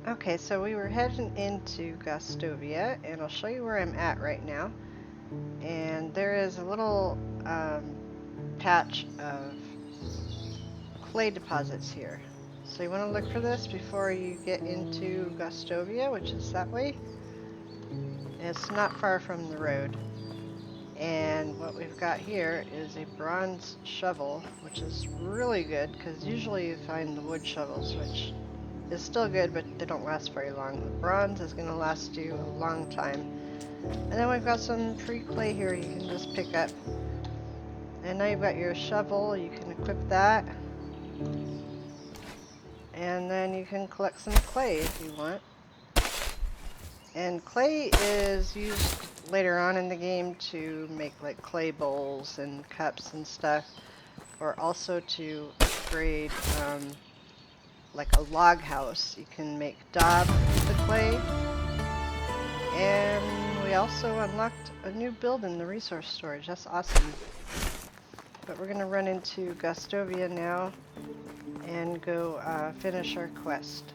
Okay, so we were heading into Gostovia, and I'll show you where I'm at right now. And there is a little patch of clay deposits here. So you want to look for this before you get into Gostovia, which is that way. It's not far from the road. And what we've got here is a bronze shovel, which is really good because usually you find the wood shovels, which is still good, but they don't last very long. The bronze is going to last you a long time. And then we've got some free clay here you can just pick up. And now you've got your shovel, you can equip that. And then you can collect some clay if you want. And clay is used later on in the game to make like clay bowls and cups and stuff, or also to upgrade like a log house. You can make daub with the clay. And we also unlocked a new build in the resource storage. That's awesome. But we're gonna run into Gostovia now and go finish our quest.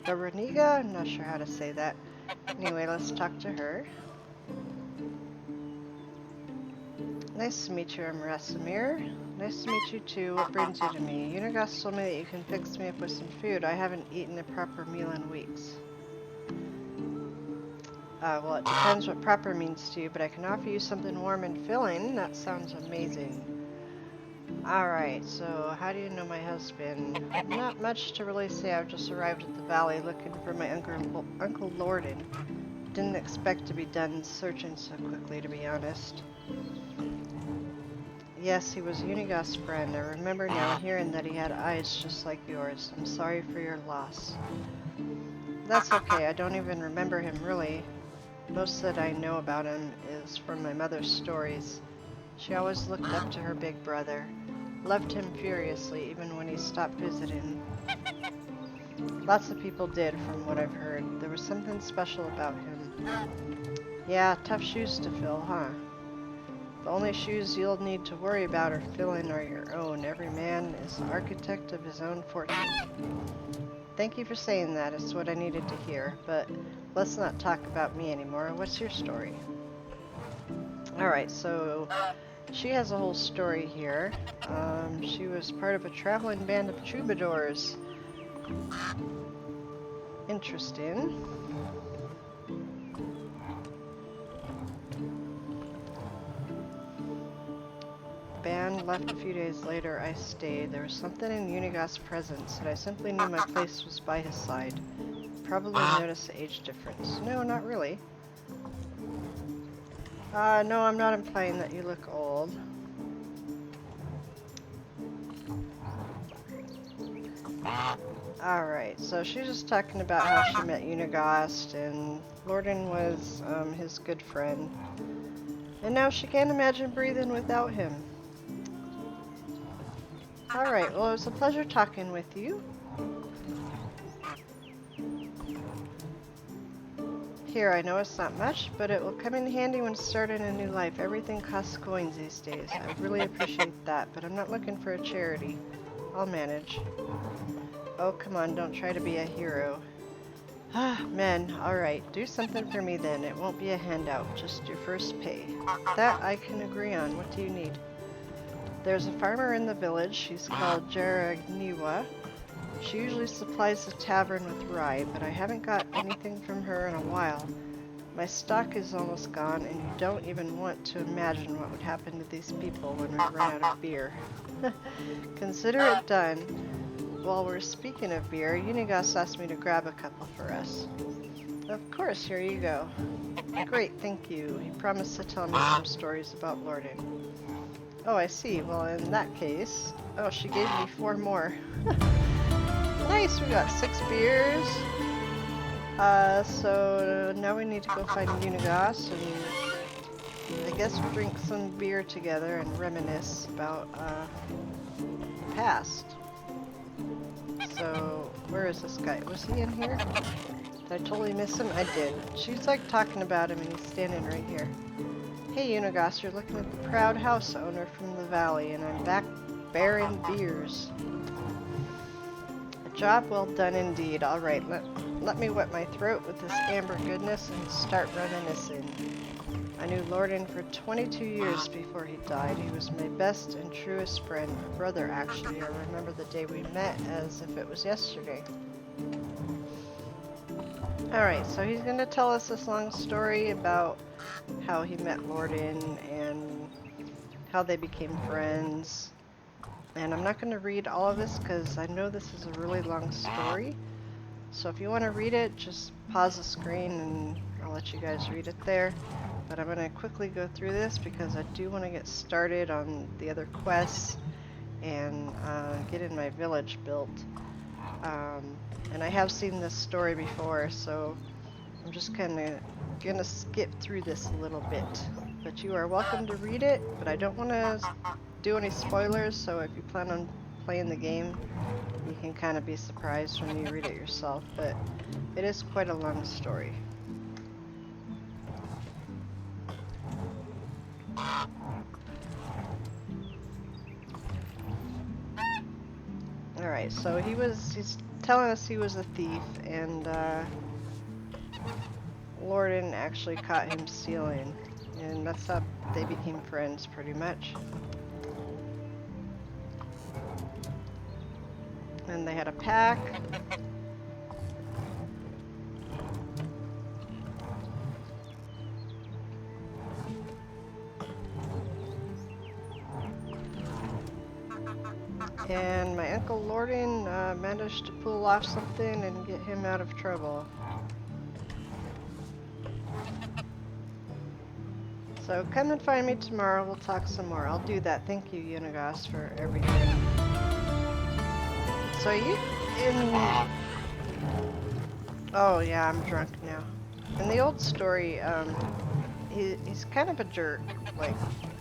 Veroniga? I'm not sure how to say that. Anyway, let's talk to her. Nice to meet you, I'm Rasamir. Nice to meet you too. What brings you to me? Unigas told me that you can fix me up with some food. I haven't eaten a proper meal in weeks. Well, it depends what proper means to you, but I can offer you something warm and filling. That sounds amazing. Alright, so how do you know my husband? Not much to really say. I've just arrived at the valley looking for my Uncle Lorden. Didn't expect to be done searching so quickly, to be honest. Yes, he was Unigas' friend. I remember now hearing that he had eyes just like yours. I'm sorry for your loss. That's okay. I don't even remember him, really. Most that I know about him is from my mother's stories. She always looked up to her big brother. Loved him furiously, even when he stopped visiting. Lots of people did, from what I've heard. There was something special about him. Yeah, tough shoes to fill, huh? The only shoes you'll need to worry about or filling are your own. Every man is the architect of his own fortune. Thank you for saying that. It's what I needed to hear. But let's not talk about me anymore. What's your story? Alright, so she has a whole story here. She was part of a traveling band of troubadours. Interesting. Band left a few days later. I stayed. There was something in Unigas' presence that I simply knew my place was by his side. Probably noticed the age difference. No, not really. No, I'm not implying that you look old. Alright, so she's just talking about how she met Unigas, and Lorden was his good friend. And now she can't imagine breathing without him. Alright, well, it was a pleasure talking with you. Here, I know it's not much, but it will come in handy when starting a new life. Everything costs coins these days. I really appreciate that, but I'm not looking for a charity. I'll manage. Oh, come on, don't try to be a hero. Ah, men, alright, do something for me then. It won't be a handout, just your first pay. That I can agree on. What do you need? There's a farmer in the village. She's called Jaragniwa. She usually supplies the tavern with rye, but I haven't got anything from her in a while. My stock is almost gone, and you don't even want to imagine what would happen to these people when we run out of beer. Consider it done. While we're speaking of beer, Unigas asked me to grab a couple for us. Of course, here you go. Great, thank you. He promised to tell me some stories about Lorden. Oh, I see. Well, in that case... Oh, she gave me 4 more. Nice, we got 6 beers. So now we need to go find Unigas, and I guess we'll drink some beer together and reminisce about the past. So, where is this guy? Was he in here? Did I totally miss him? I did. She's like talking about him, and he's standing right here. Hey Unigas, you're looking at the proud house owner from the valley, and I'm back bearing beers. A job well done indeed. Alright, Let me wet my throat with this amber goodness and start reminiscing. I knew Lorden for 22 years before he died. He was my best and truest friend, a brother actually. I remember the day we met as if it was yesterday. Alright, so he's going to tell us this long story about how he met Lorden and how they became friends. And I'm not going to read all of this because I know this is a really long story. So if you want to read it, just pause the screen and I'll let you guys read it there. But I'm going to quickly go through this because I do want to get started on the other quests and get in my village built. And I have seen this story before, so I'm just kind of going to skip through this a little bit. But you are welcome to read it, but I don't want to do any spoilers, so if you plan on playing the game, you can kind of be surprised when you read it yourself, but it is quite a long story. Alright, so he's telling us he was a thief, and Lorden actually caught him stealing, and that's how they became friends pretty much. And they had a pack. And my Uncle Lorden managed to pull off something and get him out of trouble. So come and find me tomorrow, we'll talk some more. I'll do that. Thank you, Unigos, for everything. So oh yeah, I'm drunk now. In the old story, he's kind of a jerk. Like,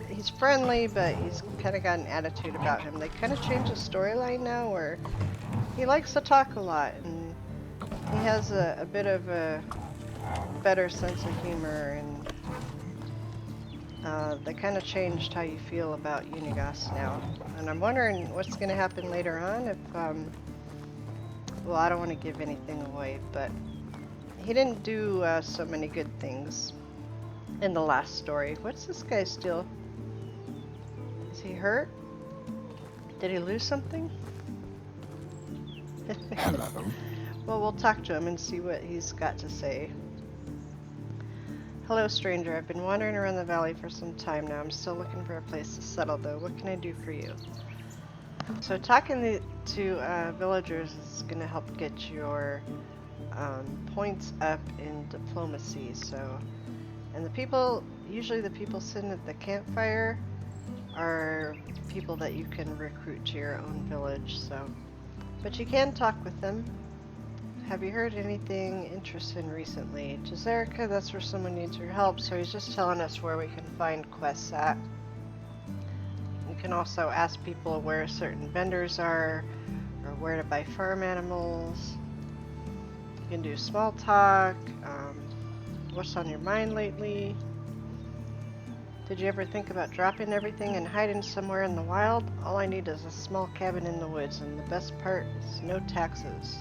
he's friendly, but he's kind of got an attitude about him. They kind of changed the storyline now where he likes to talk a lot, and he has a bit of a better sense of humor, and they kind of changed how you feel about Unigos now. And I'm wondering what's going to happen later on if, well, I don't want to give anything away, but he didn't do so many good things in the last story. What's this guy still? Is he hurt? Did he lose something? Hello. Well, we'll talk to him and see what he's got to say. Hello, stranger. I've been wandering around the valley for some time now. I'm still looking for a place to settle, though. What can I do for you? So talking to villagers is going to help get your points up in diplomacy. So, and the people, usually the people sitting at the campfire are people that you can recruit to your own village. So, but you can talk with them. Have you heard anything interesting recently? Jazerica, that's where someone needs your help, so he's just telling us where we can find quests at. You can also ask people where certain vendors are, or where to buy farm animals. You can do small talk, what's on your mind lately? Did you ever think about dropping everything and hiding somewhere in the wild? All I need is a small cabin in the woods, and the best part is no taxes.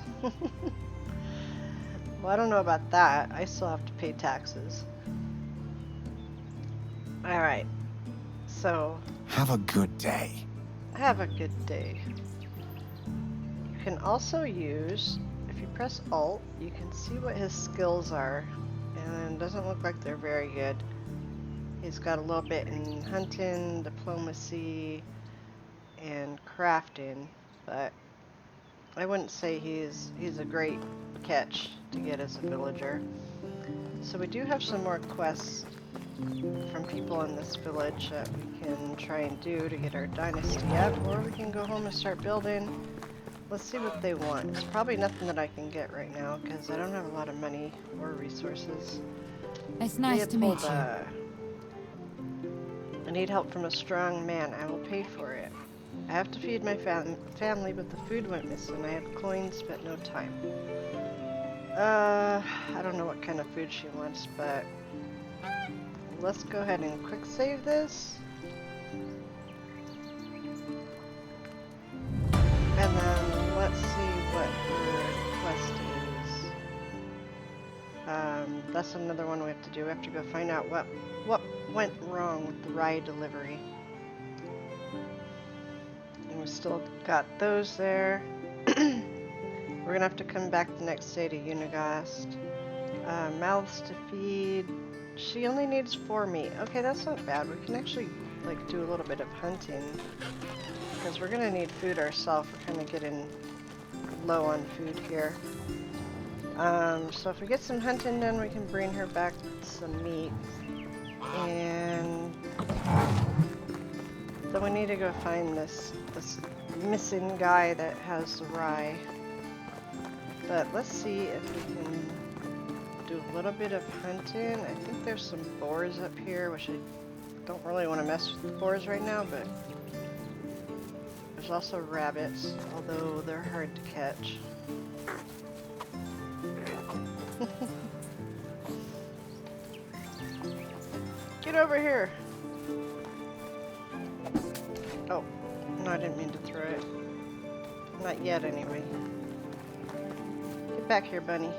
Well, I don't know about that. I still have to pay taxes. Alright. So... Have a good day. Have a good day. You can also use... If you press Alt, you can see what his skills are. And it doesn't look like they're very good. He's got a little bit in hunting, diplomacy, and crafting. But I wouldn't say he's a great catch to get as a villager. So we do have some more quests from people in this village that we can try and do to get our dynasty up, or we can go home and start building. Let's see what they want. It's probably nothing that I can get right now because I don't have a lot of money or resources. It's nice to meet you. I need help from a strong man. I will pay for it. I have to feed my family, but the food went missing. I had coins, but no time. I don't know what kind of food she wants, but let's go ahead and quick save this. And then let's see what her quest is. That's another one we have to do. We have to go find out what went wrong with the rye delivery. And we still got those there. We're gonna have to come back the next day to Unigast. Mouths to feed. She only needs 4 meat. Okay, that's not bad. We can actually like do a little bit of hunting because we're gonna need food ourselves. We're kind of getting low on food here. So if we get some hunting done, we can bring her back some meat. And then we need to go find this missing guy that has the rye. But let's see if we can do a little bit of hunting. I think there's some boars up here, which I don't really want to mess with the boars right now, but there's also rabbits, although they're hard to catch. Get over here! Oh, no, I didn't mean to throw it. Not yet, anyway. Get back here, bunny.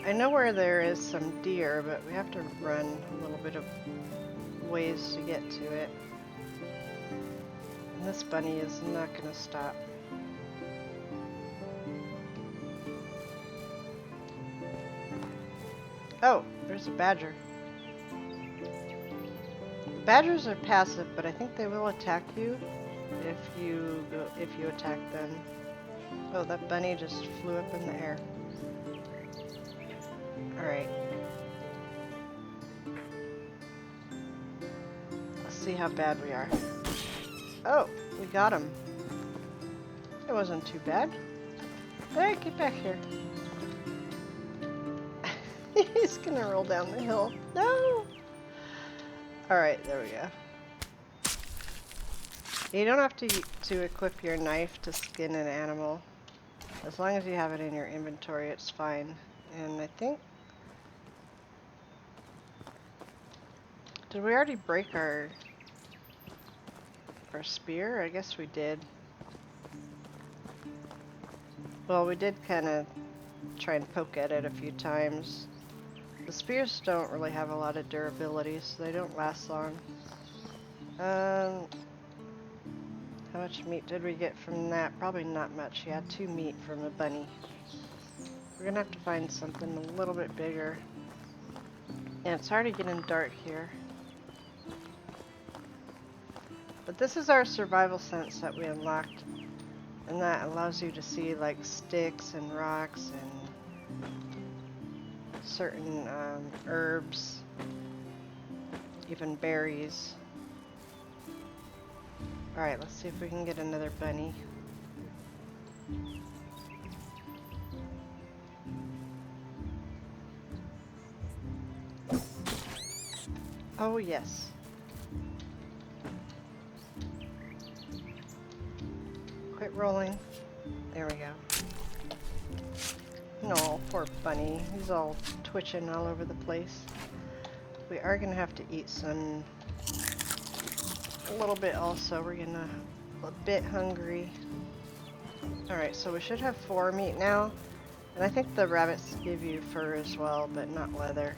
I know where there is some deer, but we have to run a little bit of ways to get to it. And this bunny is not going to stop. Oh, there's a badger. Badgers are passive, but I think they will attack you if you attack them. Oh, that bunny just flew up in the air. Alright. Let's see how bad we are. Oh, we got him. It wasn't too bad. Alright, get back here. He's gonna roll down the hill. No! Alright, there we go. You don't have to equip your knife to skin an animal. As long as you have it in your inventory, it's fine. And I think... Did we already break our spear? I guess we did. Well, we did kind of try and poke at it a few times. The spears don't really have a lot of durability, so they don't last long. How much meat did we get from that? Probably not much. Yeah, 2 meat from a bunny. We're gonna have to find something a little bit bigger. And it's already getting dark here. But this is our survival sense that we unlocked. And that allows you to see like sticks and rocks and certain herbs, even berries. Alright, let's see if we can get another bunny. Oh yes. Quit rolling. There we go. No, poor bunny. He's all twitching all over the place. We are gonna have to eat some a little bit also. We're gonna a bit hungry. Alright, so we should have 4 meat now. And I think the rabbits give you fur as well, but not leather.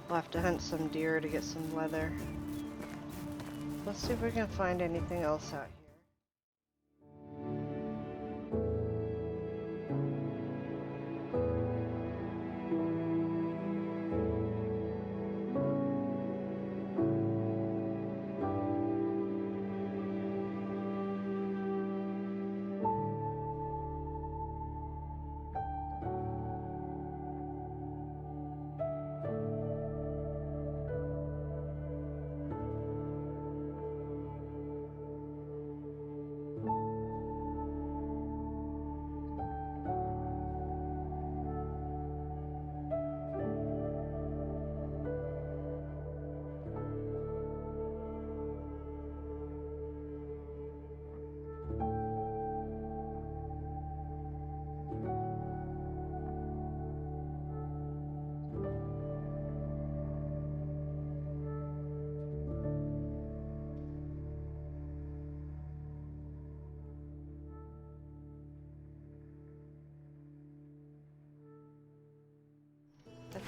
We'll have to hunt some deer to get some leather. Let's see if we can find anything else out here.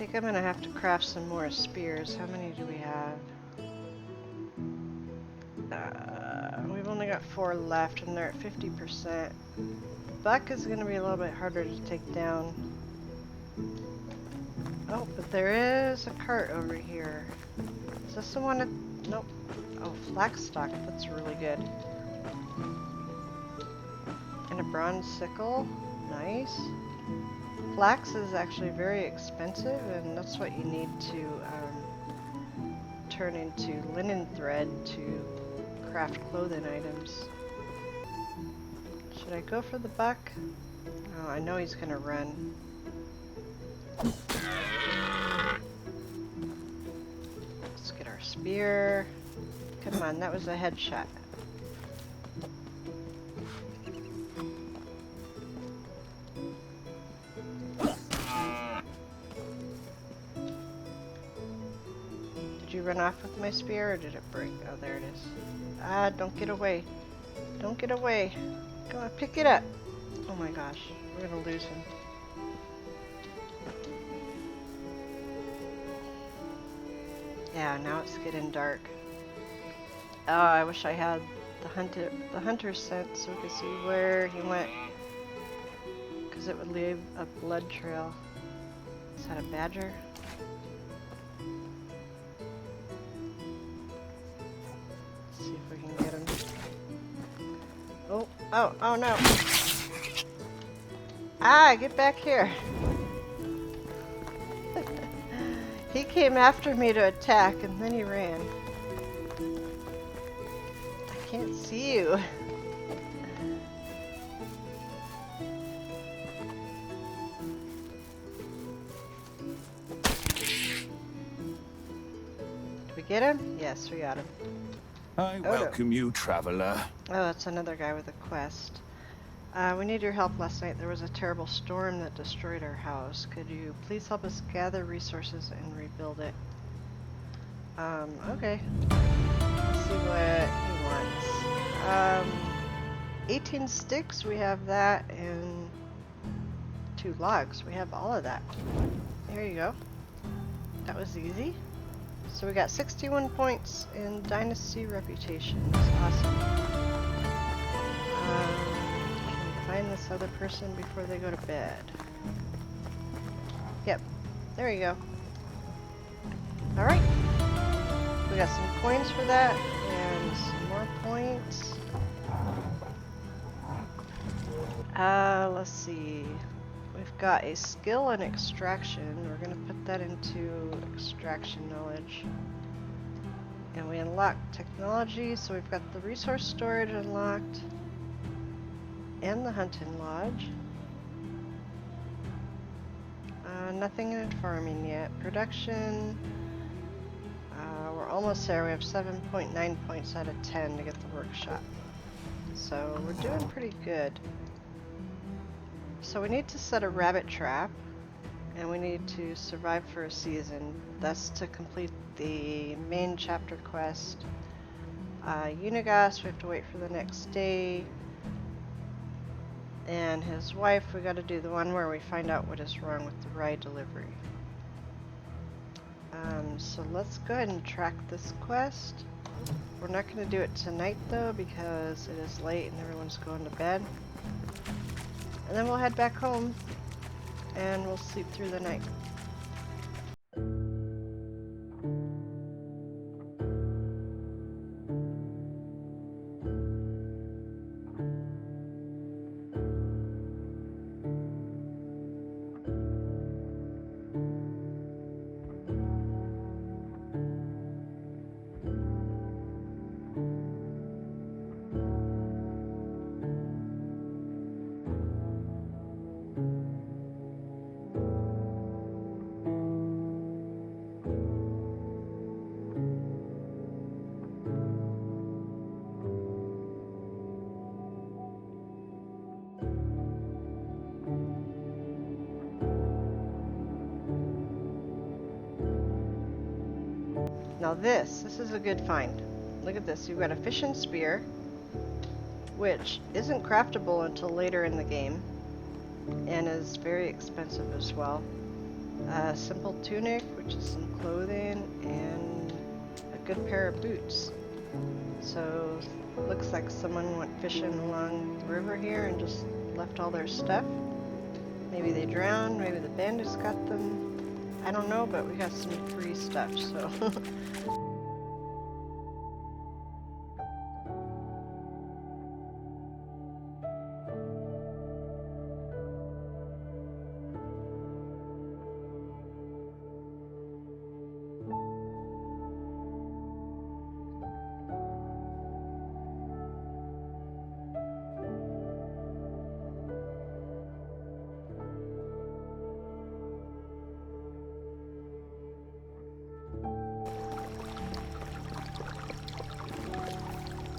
think I'm gonna have to craft some more spears. How many do we have? We've only got 4 left and they're at 50%. Buck is gonna be a little bit harder to take down. Oh, but there is a cart over here. Is this the one that... Nope. Oh, flax stock. That's really good. And a bronze sickle. Nice. Flax is actually very expensive, and that's what you need to turn into linen thread to craft clothing items. Should I go for the buck? Oh, I know he's gonna run. Let's get our spear. Come on, that was a headshot. Did you run off with my spear or did it break? Oh, there it is. Ah, don't get away. Don't get away. Go on, pick it up. Oh my gosh, we're gonna lose him. Yeah, now it's getting dark. Oh, I wish I had the hunter scent so we could see where he went. Because it would leave a blood trail. Is that a badger? Let's see if we can get him. Oh no. Ah, get back here. He came after me to attack and then he ran. I can't see you. Did we get him? Yes, we got him. I welcome you, traveler. Oh, that's another guy with a quest. We need your help. Last night there was a terrible storm that destroyed our house. Could you please help us gather resources and rebuild it? Okay. Let's see what he wants. 18 sticks, we have that, and 2 logs. We have all of that. There you go. That was easy. So we got 61 points in Dynasty reputation. That's awesome. Can we find this other person before they go to bed? Yep. There you go. Alright. We got some coins for that, and some more points. Let's see. We've got a skill in extraction. We're going to put that into extraction knowledge. And we unlocked technology, so we've got the resource storage unlocked. And the hunting lodge. Nothing in farming yet. Production. We're almost there. We have 7.9 points out of 10 to get the workshop. So we're doing pretty good. So we need to set a rabbit trap, and we need to survive for a season. That's to complete the main chapter quest. Unigas, we have to wait for the next day. And his wife, we got to do the one where we find out what is wrong with the ride delivery. So let's go ahead and track this quest. We're not going to do it tonight though, because it is late and everyone's going to bed. And then we'll head back home and we'll sleep through the night. Now this is a good find. Look at this, you've got a fishing spear, which isn't craftable until later in the game, and is very expensive as well. A simple tunic, which is some clothing, and a good pair of boots. So, looks like someone went fishing along the river here and just left all their stuff. Maybe they drowned, maybe the bandits got them. I don't know, but we got some free stuff, so.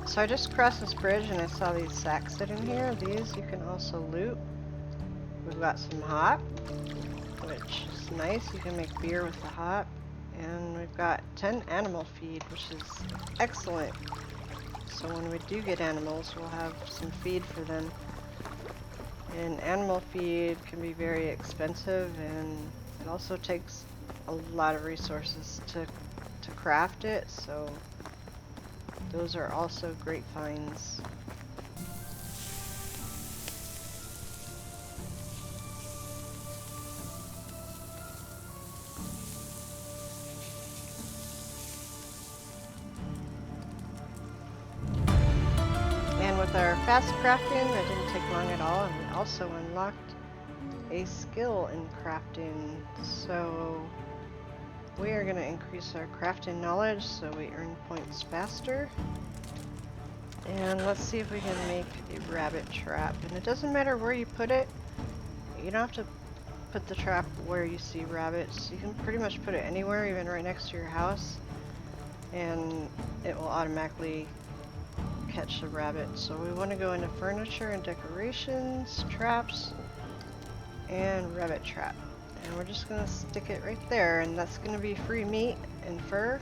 So I just crossed this bridge and I saw these sacks sitting here. These you can also loot. We've got some hop, which is nice. You can make beer with the hop. And we've got 10 animal feed, which is excellent. So when we do get animals, we'll have some feed for them. And animal feed can be very expensive, and it also takes a lot of resources to craft it, so those are also great finds. And with our fast crafting, that didn't take long at all, and we also unlocked a skill in crafting. So we are going to increase our crafting knowledge so we earn points faster. And let's see if we can make a rabbit trap. And it doesn't matter where you put it. You don't have to put the trap where you see rabbits. You can pretty much put it anywhere, even right next to your house. And it will automatically catch the rabbit. So we want to go into furniture and decorations, traps, and rabbit trap. And we're just gonna stick it right there, and that's gonna be free meat and fur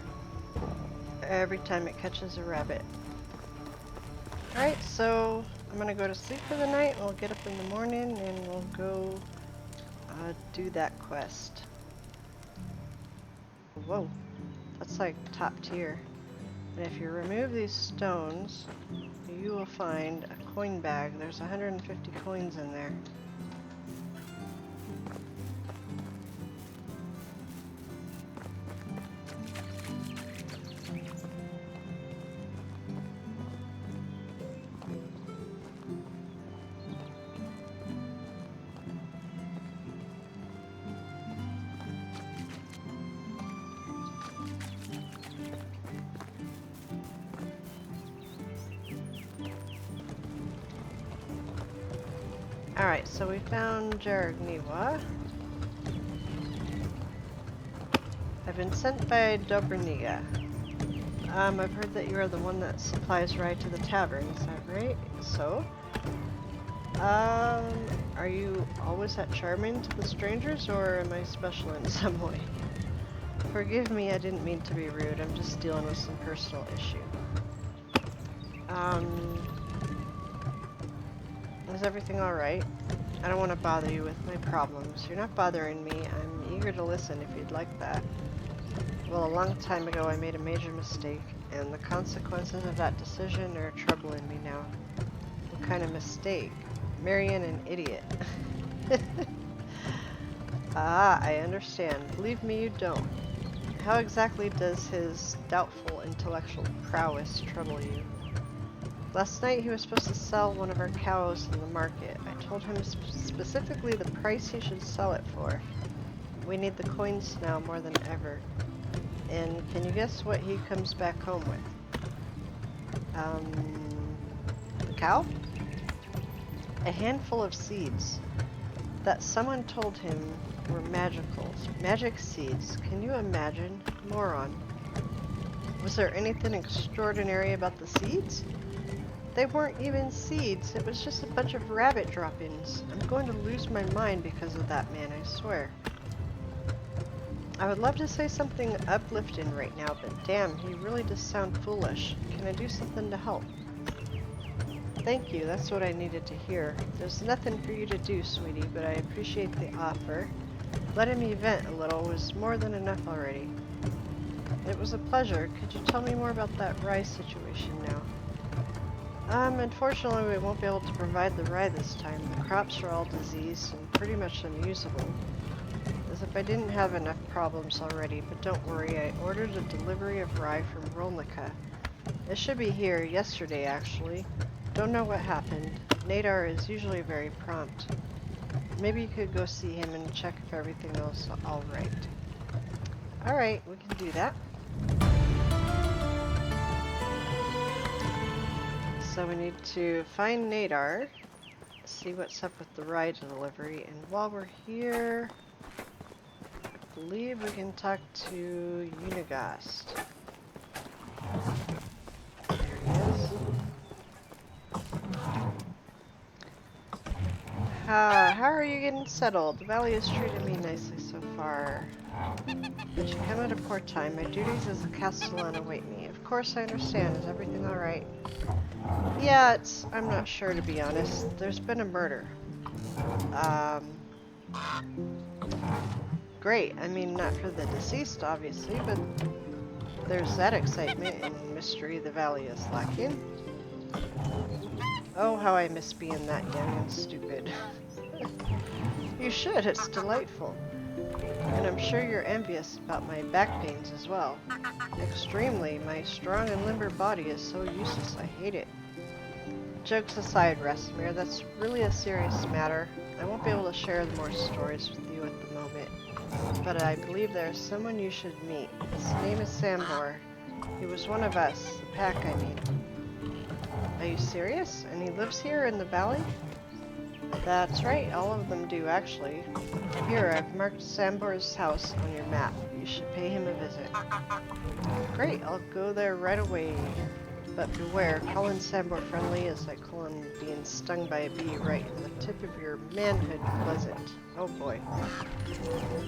every time it catches a rabbit. Alright, so I'm gonna go to sleep for the night. We'll get up in the morning and we'll go do that quest. Whoa, that's like top tier. And if you remove these stones, you will find a coin bag. There's 150 coins in there. Alright, so we found Jaragniwa. I've been sent by Dobrniga. I've heard that you are the one that supplies ride to the tavern, is that right? So? Are you always that charming to the strangers, or am I special in some way? Forgive me, I didn't mean to be rude, I'm just dealing with some personal issue. Is everything alright? I don't want to bother you with my problems. You're not bothering me. I'm eager to listen if you'd like that. Well, a long time ago I made a major mistake, and the consequences of that decision are troubling me now. What kind of mistake? Marrying an idiot. Ah, I understand. Believe me, you don't. How exactly does his doubtful intellectual prowess trouble you? Last night he was supposed to sell one of our cows in the market. I told him specifically the price he should sell it for. We need the coins now more than ever. And can you guess what he comes back home with? The cow? A handful of seeds that someone told him were magicals. Magic seeds. Can you imagine? Moron. Was there anything extraordinary about the seeds? They weren't even seeds. It was just a bunch of rabbit drop-ins. I'm going to lose my mind because of that man, I swear. I would love to say something uplifting right now, but damn, he really does sound foolish. Can I do something to help? Thank you, that's what I needed to hear. There's nothing for you to do, sweetie, but I appreciate the offer. Letting me vent a little was more than enough already. It was a pleasure. Could you tell me more about that rye situation now? Unfortunately we won't be able to provide the rye this time. The crops are all diseased and pretty much unusable. As if I didn't have enough problems already, but don't worry, I ordered a delivery of rye from Rolnica. It should be here yesterday actually. Don't know what happened. Nadar is usually very prompt. Maybe you could go see him and check if everything else is alright. Alright, we can do that. So we need to find Nadar, see what's up with the ride delivery, and while we're here, I believe we can talk to Unigast. There he is. How are you getting settled? The valley has treated me nicely so far. But you come at a poor time. My duties as a Castellan await me. Of course I understand. Is everything alright? Yeah, I'm not sure to be honest. There's been a murder. Great. I mean, not for the deceased, obviously, but there's that excitement and mystery the valley is lacking. Oh, how I miss being that young and stupid. You should. It's delightful. And I'm sure you're envious about my back pains as well. Extremely. My strong and limber body is so useless. I hate it. Jokes aside, Rasmir, that's really a serious matter. I won't be able to share more stories with you at the moment, but I believe there's someone you should meet. His name is Sambor. He was one of us, the pack I mean. Are you serious? And he lives here in the valley? That's right, all of them do actually. Here, I've marked Sambor's house on your map. You should pay him a visit. Great, I'll go there right away. But beware, calling Sambor friendly is like calling being stung by a bee right in the tip of your manhood pleasant. Oh boy.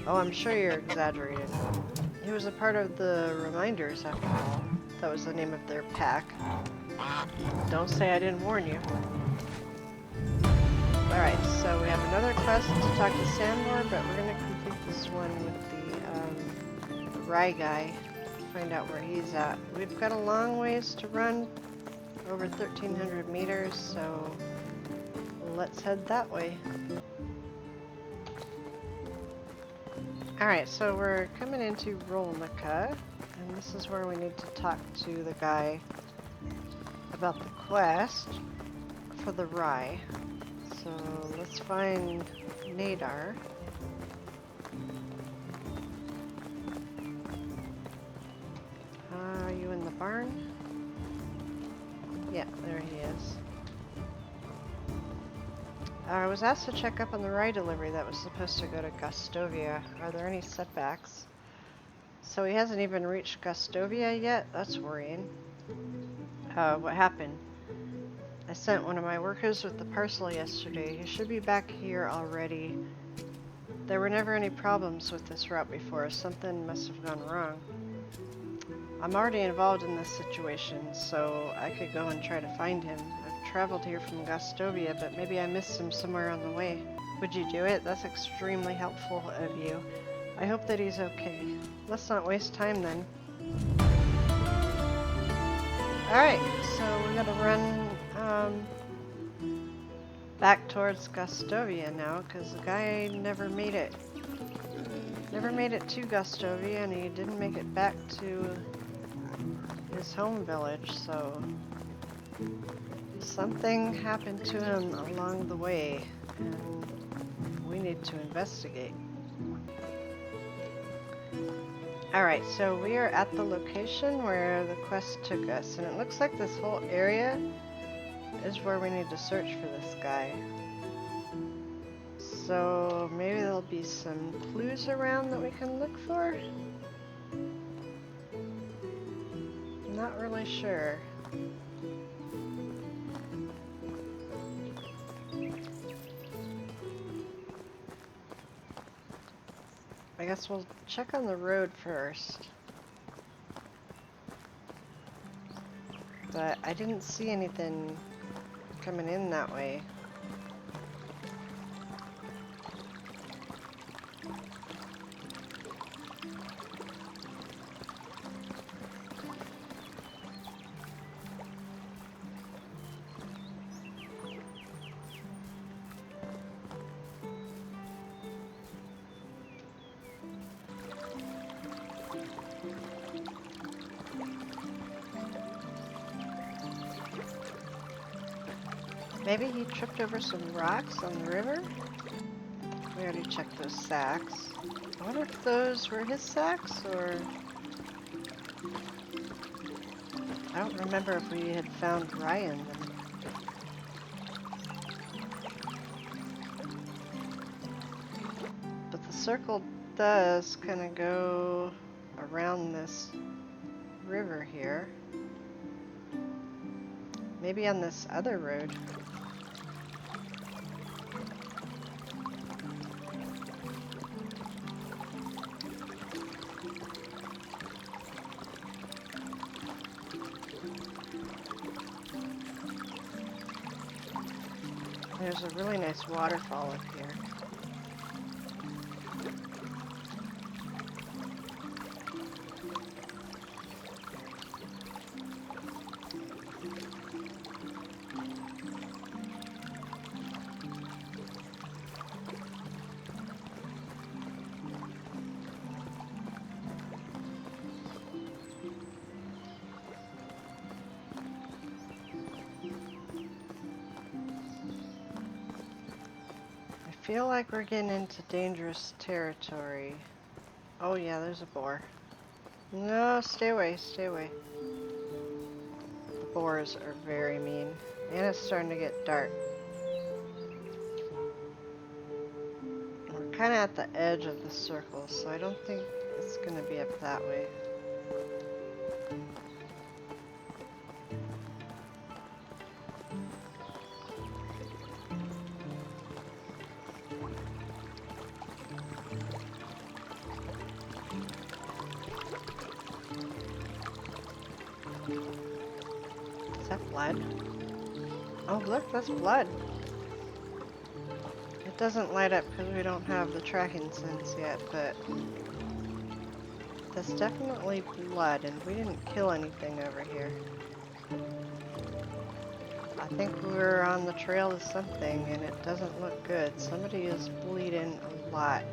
Oh, I'm sure you're exaggerating. He was a part of the Reminders after all. That was the name of their pack. Don't say I didn't warn you. Alright, so we have another quest to talk to Sambor, but we're going to complete this one with the Rye guy. Find out where he's at. We've got a long ways to run, over 1,300 meters, so let's head that way. Alright, so we're coming into Rolnica, and this is where we need to talk to the guy about the quest for the rye. So let's find Nadar. Are you in the barn? Yeah, there he is. I was asked to check up on the rye delivery that was supposed to go to Gustovia. Are there any setbacks? So he hasn't even reached Gustovia yet? That's worrying. What happened? I sent one of my workers with the parcel yesterday. He should be back here already. There were never any problems with this route before. Something must have gone wrong. I'm already involved in this situation, so I could go and try to find him. I've traveled here from Gustovia, but maybe I missed him somewhere on the way. Would you do it? That's extremely helpful of you. I hope that he's okay. Let's not waste time then. Alright, so we gotta run back towards Gustovia now, because the guy never made it. Never made it to Gustovia, and he didn't make it back to his home village, so something happened to him along the way, and we need to investigate. Alright, so we are at the location where the quest took us, and it looks like this whole area is where we need to search for this guy. So maybe there'll be some clues around that we can look for? Not really sure. I guess we'll check on the road first. But I didn't see anything coming in that way. Maybe he tripped over some rocks on the river? We already checked those sacks. I wonder if those were his sacks, or... I don't remember if we had found rye in them. But the circle does kind of go around this river here. Maybe on this other road. There's a really nice waterfall up here. I feel like we're getting into dangerous territory. Oh yeah, there's a boar. No, stay away, stay away. The boars are very mean. And it's starting to get dark. We're kind of at the edge of the circle, so I don't think it's going to be up that way. Is that blood? Oh look, that's blood. It doesn't light up because we don't have the tracking sense yet, but that's definitely blood, and we didn't kill anything over here. I think we're on the trail of something, and it doesn't look good. Somebody is bleeding a lot.